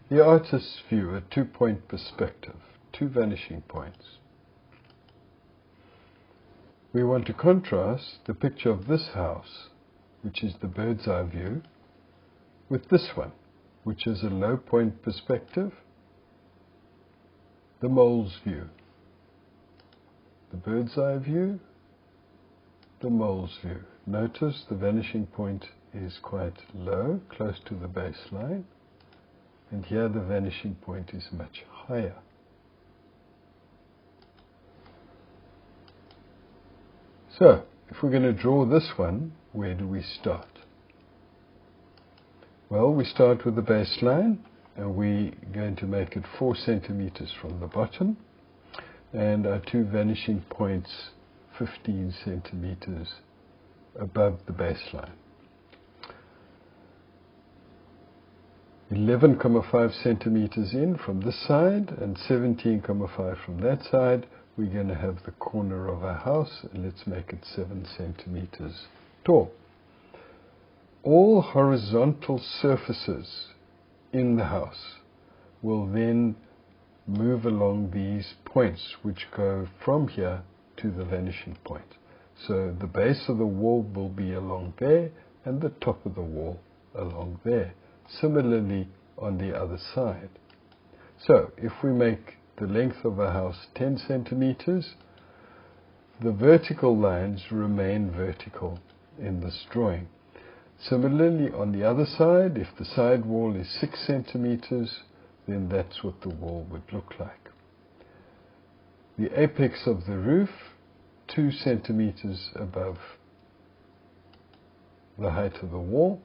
The artist's view, a two-point perspective, two vanishing points. We want to contrast the picture of this house, which is the bird's eye view, with this one, which is a low point perspective, the mole's view. The bird's eye view, the mole's view. Notice the vanishing point is quite low, close to the baseline, and here the vanishing point is much higher. So, if we're going to draw this one, where do we start? Well, we start with the baseline, and we're going to make it 4 centimeters from the bottom, and our two vanishing points 15 centimeters above the baseline. 11.5 centimeters in from this side and 17.5 from that side. We're going to have the corner of our house, and let's make it 7 centimeters tall. All horizontal surfaces in the house will then move along these points, which go from here to the vanishing point. So the base of the wall will be along there, and the top of the wall along there. Similarly on the other side. So if we make the length of a house 10 centimeters, the vertical lines remain vertical in this drawing. Similarly on the other side, if the side wall is 6 centimeters, then that's what the wall would look like. The apex of the roof 2 centimeters above the height of the wall.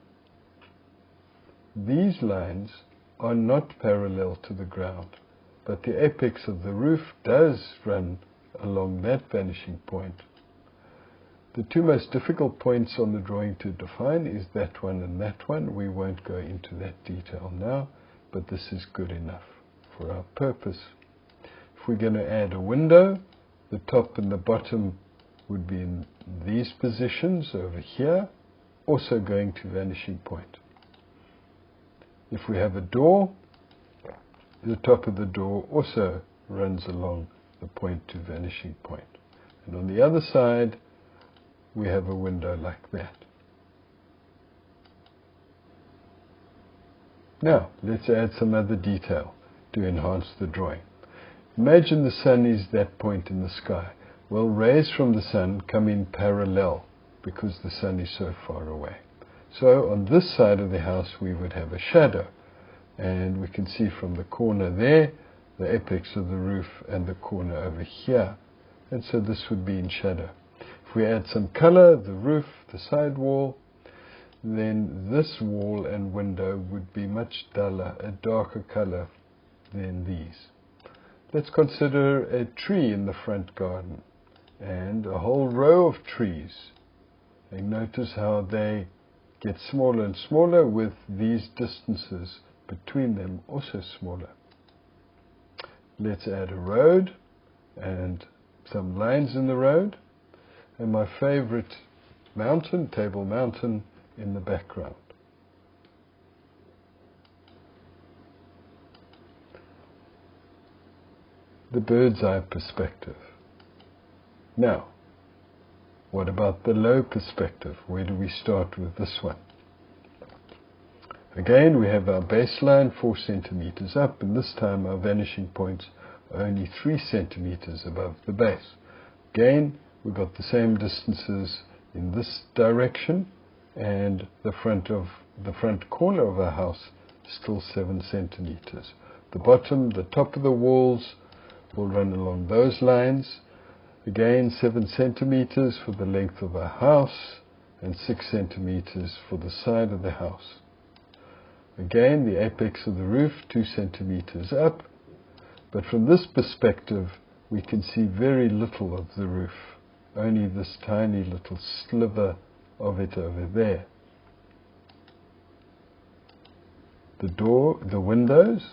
These lines are not parallel to the ground, but the apex of the roof does run along that vanishing point. The two most difficult points on the drawing to define is that one and that one. We won't go into that detail now, but this is good enough for our purpose. If we're going to add a window, the top and the bottom would be in these positions over here, also going to vanishing point. If we have a door, the top of the door also runs along the point to vanishing point. And on the other side, we have a window like that. Now, let's add some other detail to enhance the drawing. Imagine the sun is that point in the sky. Well, rays from the sun come in parallel because the sun is so far away. So on this side of the house we would have a shadow, and we can see from the corner there the apex of the roof and the corner over here, and so this would be in shadow. If we add some color, the roof, the side wall, then this wall and window would be much duller, a darker color than these. Let's consider a tree in the front garden and a whole row of trees, and notice how they get smaller and smaller with these distances between them also smaller. Let's add a road and some lines in the road, and my favorite mountain, Table Mountain, in the background. The bird's eye perspective. Now, what about the low perspective? Where do we start with this one? Again, we have our baseline 4 centimeters up, and this time our vanishing points are only 3 centimeters above the base. Again, we've got the same distances in this direction, and the front corner of our house is still 7 centimeters. The bottom, the top of the walls will run along those lines. Again, 7 centimeters for the length of our house and 6 centimeters for the side of the house. Again, the apex of the roof 2 centimeters up, but from this perspective we can see very little of the roof, only this tiny little sliver of it over there. The door, the windows,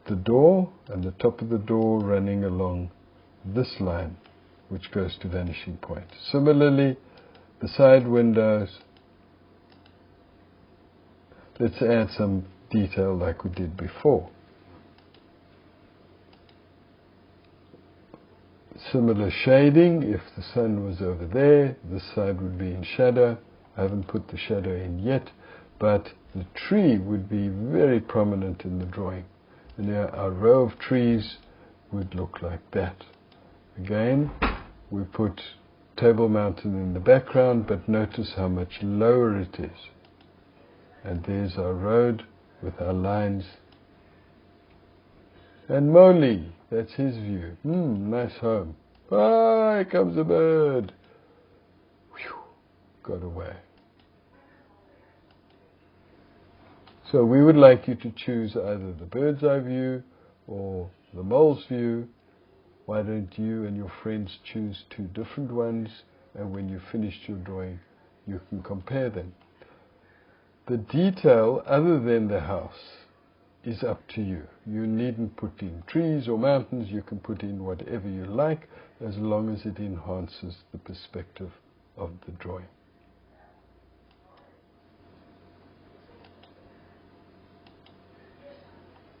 the door and the top of the door running along this line, which goes to vanishing point. Similarly, the side windows. Let's add some detail like we did before. Similar shading. If the sun was over there, this side would be in shadow. I haven't put the shadow in yet, but the tree would be very prominent in the drawing. And here our row of trees would look like that. Again, we put Table Mountain in the background, but notice how much lower it is. And there's our road with our lines. And Molly, that's his view. Nice home. Ah, here comes a bird. Whew, got away. So we would like you to choose either the bird's eye view or the mole's view. Why don't you and your friends choose two different ones, and when you've finished your drawing, you can compare them. The detail, other than the house, is up to you. You needn't put in trees or mountains. You can put in whatever you like, as long as it enhances the perspective of the drawing.